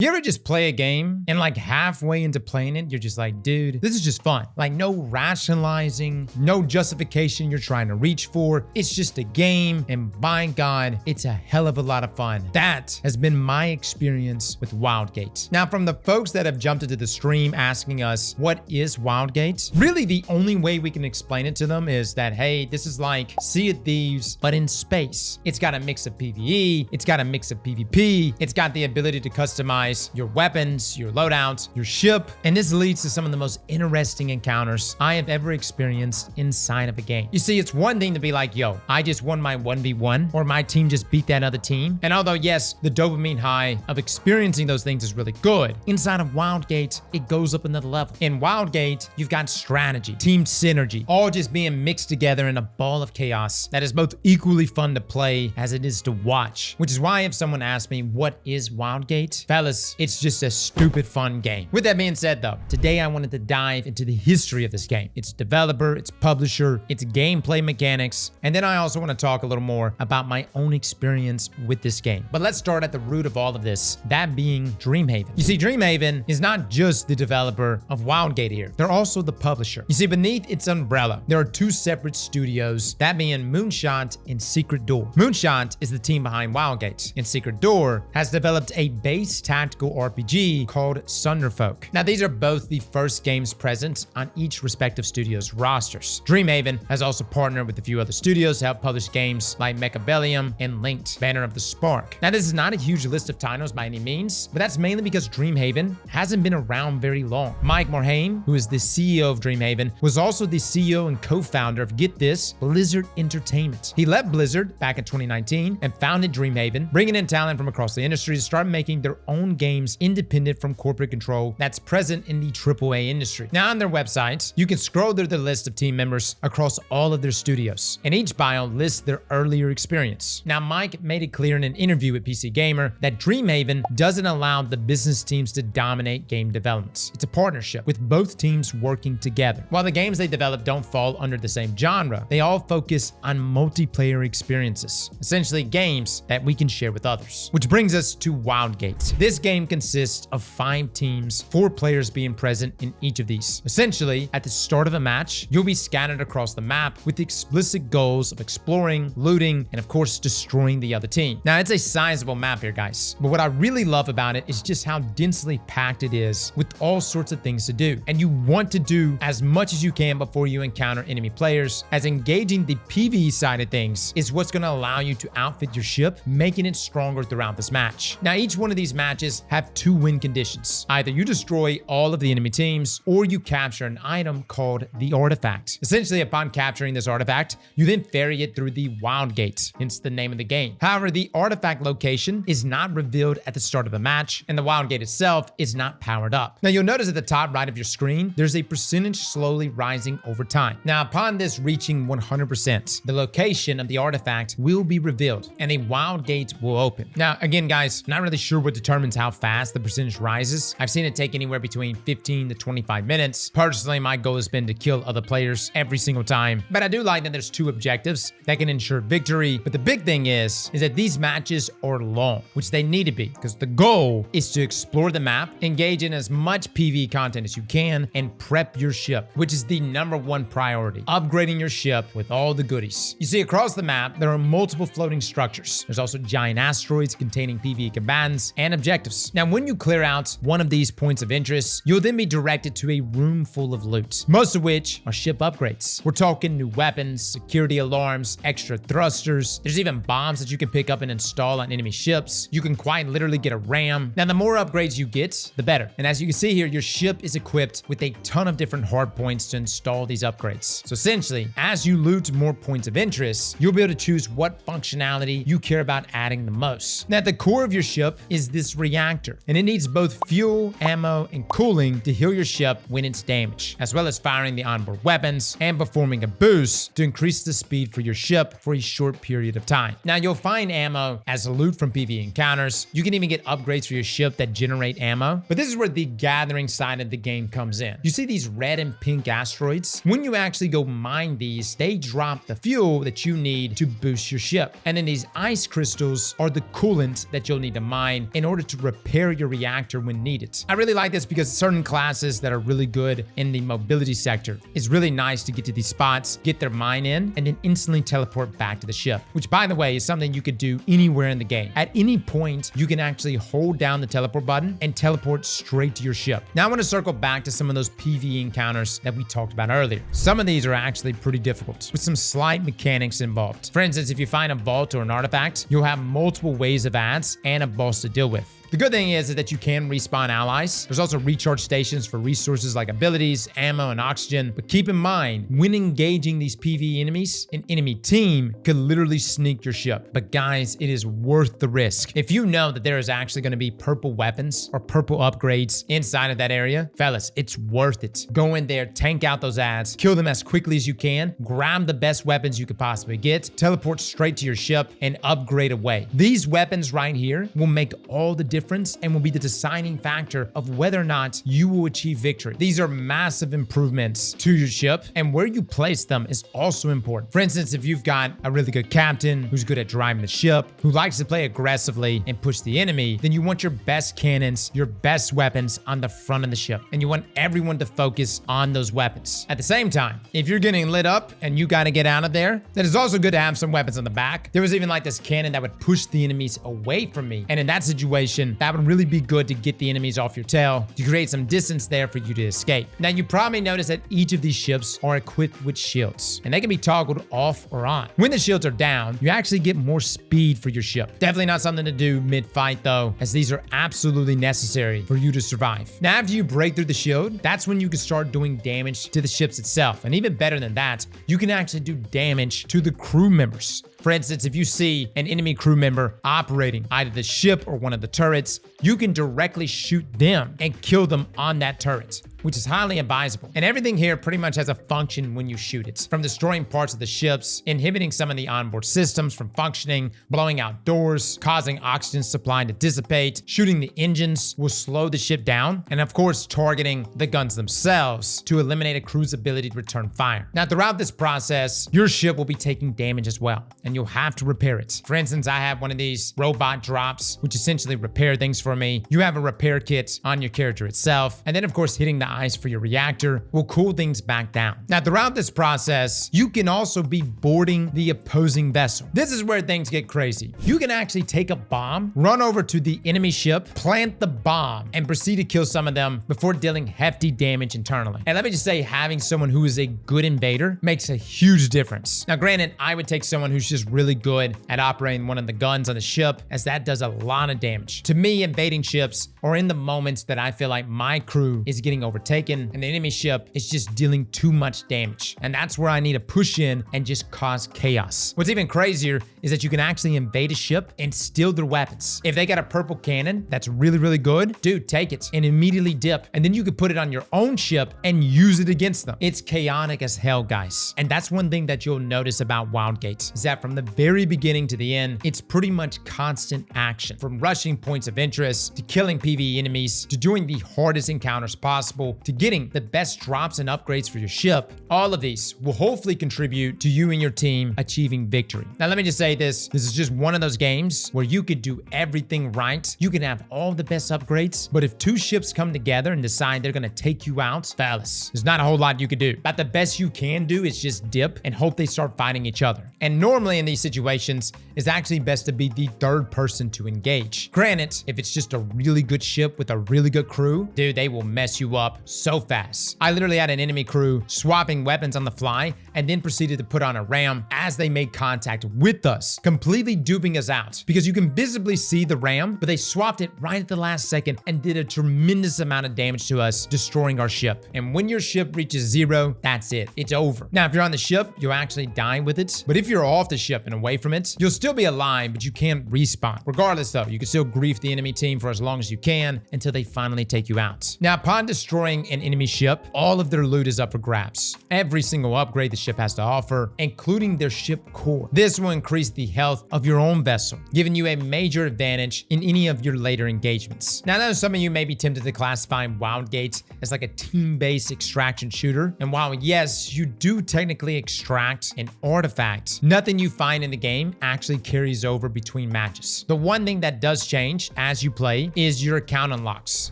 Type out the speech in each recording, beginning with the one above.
You ever just play a game and like halfway into playing it, you're just like, dude, this is just fun. Like no rationalizing, no justification you're trying to reach for. It's just a game, and by God, it's a hell of a lot of fun. That has been my experience with Wildgate. Now, from the folks that have jumped into the stream asking us, what is Wildgate? Really, the only way we can explain it to them is that, hey, this is like Sea of Thieves, but in space. It's got a mix of PvE, it's got a mix of PvP, it's got the ability to customize your weapons, your loadouts, your ship, and this leads to some of the most interesting encounters I have ever experienced inside of a game. You see, it's one thing to be like, yo, I just won my 1v1, or my team just beat that other team. And although, yes, the dopamine high of experiencing those things is really good, inside of Wildgate, it goes up another level. In Wildgate, you've got strategy, team synergy, all just being mixed together in a ball of chaos that is both equally fun to play as it is to watch. Which is why if someone asks me, what is Wildgate? Fellas, it's just a stupid fun game. With that being said though, today I wanted to dive into the history of this game, its developer, its publisher, its gameplay mechanics, and then I also want to talk a little more about my own experience with this game. But let's start at the root of all of this, that being Dreamhaven. You see, Dreamhaven is not just the developer of Wildgate here, they're also the publisher. You see, beneath its umbrella, there are two separate studios, that being Moonshot and Secret Door. Moonshot is the team behind Wildgate, and Secret Door has developed a base tactical RPG called Sunderfolk. Now, these are both the first games present on each respective studio's rosters. Dreamhaven has also partnered with a few other studios to help publish games like Mechabellium and Linked, Banner of the Spark. Now, this is not a huge list of titles by any means, but that's mainly because Dreamhaven hasn't been around very long. Mike Morhaime, who is the CEO of Dreamhaven, was also the CEO and co-founder of, get this, Blizzard Entertainment. He left Blizzard back in 2019 and founded Dreamhaven, bringing in talent from across the industry to start making their own games independent from corporate control that's present in the AAA industry. Now, on their website, you can scroll through the list of team members across all of their studios, and each bio lists their earlier experience. Now, Mike made it clear in an interview with PC Gamer that Dreamhaven doesn't allow the business teams to dominate game development. It's a partnership with both teams working together. While the games they develop don't fall under the same genre, they all focus on multiplayer experiences, essentially games that we can share with others. Which brings us to Wildgate. This game consists of 5 teams, 4 players being present in each of these. Essentially, at the start of a match, you'll be scattered across the map with the explicit goals of exploring, looting, and of course, destroying the other team. Now, it's a sizable map here, guys, but what I really love about it is just how densely packed it is with all sorts of things to do. And you want to do as much as you can before you encounter enemy players, as engaging the PvE side of things is what's going to allow you to outfit your ship, making it stronger throughout this match. Now, each one of these matches have 2 win conditions. Either you destroy all of the enemy teams, or you capture an item called the artifact. Essentially, upon capturing this artifact, you then ferry it through the Wildgate, hence the name of the game. However, the artifact location is not revealed at the start of the match, and the Wildgate itself is not powered up. Now, you'll notice at the top right of your screen, there's a percentage slowly rising over time. Now, upon this reaching 100%, the location of the artifact will be revealed, and a Wildgate will open. Now, again, guys, not really sure what determines how fast the percentage rises. I've seen it take anywhere between 15 to 25 minutes. Personally, my goal has been to kill other players every single time, but I do like that there's 2 objectives that can ensure victory. But the big thing is that these matches are long, which they need to be, because the goal is to explore the map, engage in as much PvE content as you can, and prep your ship, which is the #1 priority, upgrading your ship with all the goodies. You see, across the map, there are multiple floating structures. There's also giant asteroids containing PvE combatants and objectives. Now, when you clear out one of these points of interest, you'll then be directed to a room full of loot, most of which are ship upgrades. We're talking new weapons, security alarms, extra thrusters. There's even bombs that you can pick up and install on enemy ships. You can quite literally get a ram. Now, the more upgrades you get, the better. And as you can see here, your ship is equipped with a ton of different hard points to install these upgrades. So essentially, as you loot more points of interest, you'll be able to choose what functionality you care about adding the most. Now, at the core of your ship is this reactor, and it needs both fuel, ammo, and cooling to heal your ship when it's damaged, as well as firing the onboard weapons and performing a boost to increase the speed for your ship for a short period of time. Now, you'll find ammo as loot from PvE encounters. You can even get upgrades for your ship that generate ammo, but this is where the gathering side of the game comes in. You see these red and pink asteroids? When you actually go mine these, they drop the fuel that you need to boost your ship. And then these ice crystals are the coolant that you'll need to mine in order to repair your reactor when needed. I really like this because certain classes that are really good in the mobility sector, it's really nice to get to these spots, get their mine in, and then instantly teleport back to the ship, which by the way is something you could do anywhere in the game. At any point, you can actually hold down the teleport button and teleport straight to your ship. Now I want to circle back to some of those PvE encounters that we talked about earlier. Some of these are actually pretty difficult with some slight mechanics involved. For instance, if you find a vault or an artifact, you'll have multiple waves of ads and a boss to deal with. The good thing is that you can respawn allies. There's also recharge stations for resources like abilities, ammo, and oxygen. But keep in mind, when engaging these PvE enemies, an enemy team could literally sneak your ship. But guys, it is worth the risk. If you know that there is actually going to be purple weapons or purple upgrades inside of that area, fellas, it's worth it. Go in there, tank out those ads, kill them as quickly as you can, grab the best weapons you could possibly get, teleport straight to your ship, and upgrade away. These weapons right here will make all the difference and will be the deciding factor of whether or not you will achieve victory. These are massive improvements to your ship, and where you place them is also important. For instance, if you've got a really good captain who's good at driving the ship, who likes to play aggressively and push the enemy, then you want your best cannons, your best weapons on the front of the ship, and you want everyone to focus on those weapons. At the same time, if you're getting lit up and you got to get out of there, then it's also good to have some weapons on the back. There was even like this cannon that would push the enemies away from me, and in that situation, that would really be good to get the enemies off your tail, to create some distance there for you to escape. Now, you probably notice that each of these ships are equipped with shields, and they can be toggled off or on. When the shields are down, you actually get more speed for your ship. Definitely not something to do mid-fight though, as these are absolutely necessary for you to survive. Now, after you break through the shield, that's when you can start doing damage to the ships itself. And even better than that, you can actually do damage to the crew members. For instance, if you see an enemy crew member operating either the ship or one of the turrets, you can directly shoot them and kill them on that turret, which is highly advisable. And everything here pretty much has a function when you shoot it. From destroying parts of the ships, inhibiting some of the onboard systems from functioning, blowing out doors, causing oxygen supply to dissipate, shooting the engines will slow the ship down, and of course, targeting the guns themselves to eliminate a crew's ability to return fire. Now, throughout this process, your ship will be taking damage as well, and you'll have to repair it. For instance, I have one of these robot drops, which essentially repair things for me. You have a repair kit on your character itself, and then of course, hitting the ice for your reactor will cool things back down. Now, throughout this process, you can also be boarding the opposing vessel. This is where things get crazy. You can actually take a bomb, run over to the enemy ship, plant the bomb, and proceed to kill some of them before dealing hefty damage internally. And let me just say, having someone who is a good invader makes a huge difference. Now, granted, I would take someone who's just really good at operating one of the guns on the ship, as that does a lot of damage. To me, invading ships are in the moments that I feel like my crew is getting overtaken and the enemy ship is just dealing too much damage. And that's where I need to push in and just cause chaos. What's even crazier is that you can actually invade a ship and steal their weapons. If they got a purple cannon that's really, really good, dude, take it and immediately dip. And then you could put it on your own ship and use it against them. It's chaotic as hell, guys. And that's one thing that you'll notice about Wildgate, is that from the very beginning to the end, it's pretty much constant action. From rushing points of interest, to killing PvE enemies, to doing the hardest encounters possible, to getting the best drops and upgrades for your ship. All of these will hopefully contribute to you and your team achieving victory. Now, let me just say this is just one of those games where you could do everything right. You can have all the best upgrades, but if two ships come together and decide they're gonna take you out, fellas, there's not a whole lot you could do. But the best you can do is just dip and hope they start fighting each other. And normally in these situations, it's actually best to be the third person to engage. Granted, if it's just a really good ship with a really good crew, dude, they will mess you up so fast. I literally had an enemy crew swapping weapons on the fly and then proceeded to put on a ram as they made contact with us, completely duping us out, because you can visibly see the ram, but they swapped it right at the last second and did a tremendous amount of damage to us, destroying our ship. And when your ship reaches 0, that's it. It's over. Now, if you're on the ship, you'll actually die with it, but if you're off the ship and away from it, you'll still be alive, but you can't respawn. Regardless though, you can still grief the enemy team for as long as you can until they finally take you out. Now, upon destroying an enemy ship, all of their loot is up for grabs. Every single upgrade the ship ship has to offer, including their ship core. This will increase the health of your own vessel, giving you a major advantage in any of your later engagements. Now, I know some of you may be tempted to classify Wildgate as like a team-based extraction shooter, and while yes, you do technically extract an artifact, nothing you find in the game actually carries over between matches. The one thing that does change as you play is your account unlocks,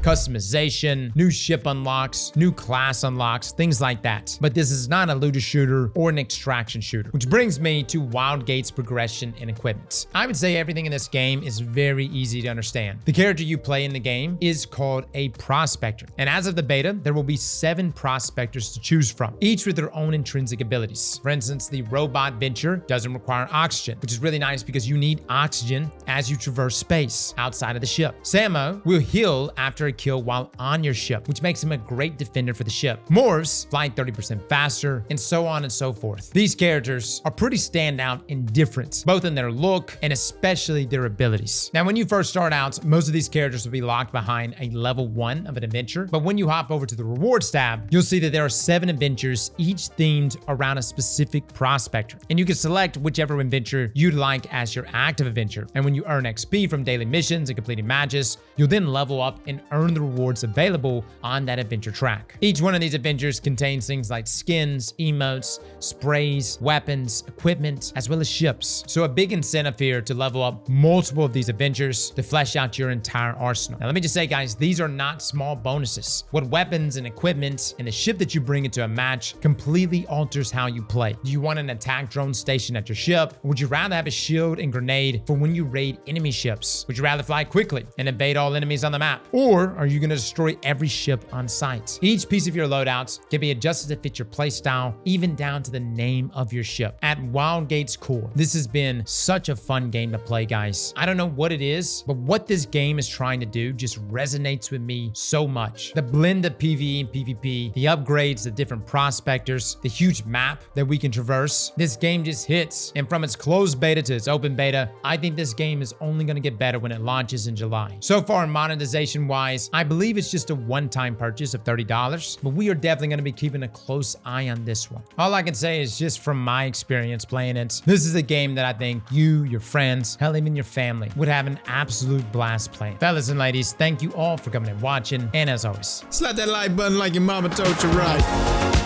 customization, new ship unlocks, new class unlocks, things like that. But this is not a looter shooter or an extraction shooter, which brings me to Wildgate's progression and equipment. I would say everything in this game is very easy to understand. The character you play in the game is called a Prospector, and as of the beta, there will be 7 Prospectors to choose from, each with their own intrinsic abilities. For instance, the Robot Venture doesn't require oxygen, which is really nice because you need oxygen as you traverse space outside of the ship. Samo will heal after a kill while on your ship, which makes him a great defender for the ship. Morphs fly 30% faster, and so on and so forth. These characters are pretty standout and different, both in their look and especially their abilities. Now, when you first start out, most of these characters will be locked behind a level 1 of an adventure, but when you hop over to the rewards tab, you'll see that there are 7 adventures, each themed around a specific prospector, and you can select whichever adventure you'd like as your active adventure. And when you earn XP from daily missions and completing matches, you'll then level up and earn the rewards available on that adventure track. Each one of these adventures contains things like skins, emotes, sprays, weapons, equipment, as well as ships. So a big incentive here to level up multiple of these adventures to flesh out your entire arsenal. Now, let me just say, guys, these are not small bonuses. What weapons and equipment and the ship that you bring into a match completely alters how you play. Do you want an attack drone stationed at your ship? Or would you rather have a shield and grenade for when you raid enemy ships? Would you rather fly quickly and evade all enemies on the map? Or are you going to destroy every ship on sight? Each piece of your loadouts can be adjusted to fit your playstyle, even down to the name of your ship. At Wildgate's core, this has been such a fun game to play, guys. I don't know what it is, but what this game is trying to do just resonates with me so much. The blend of PvE and PvP, the upgrades, the different prospectors, the huge map that we can traverse. This game just hits. And from its closed beta to its open beta, I think this game is only going to get better when it launches in July. So far, monetization wise, I believe it's just a one-time purchase of $30, but we are definitely going to be keeping a close eye on this one. All I can say is just from my experience playing it, this is a game that I think you, your friends, hell, even your family would have an absolute blast playing. Fellas and ladies, thank you all for coming and watching, and as always, Slap that like button like your mama told you right.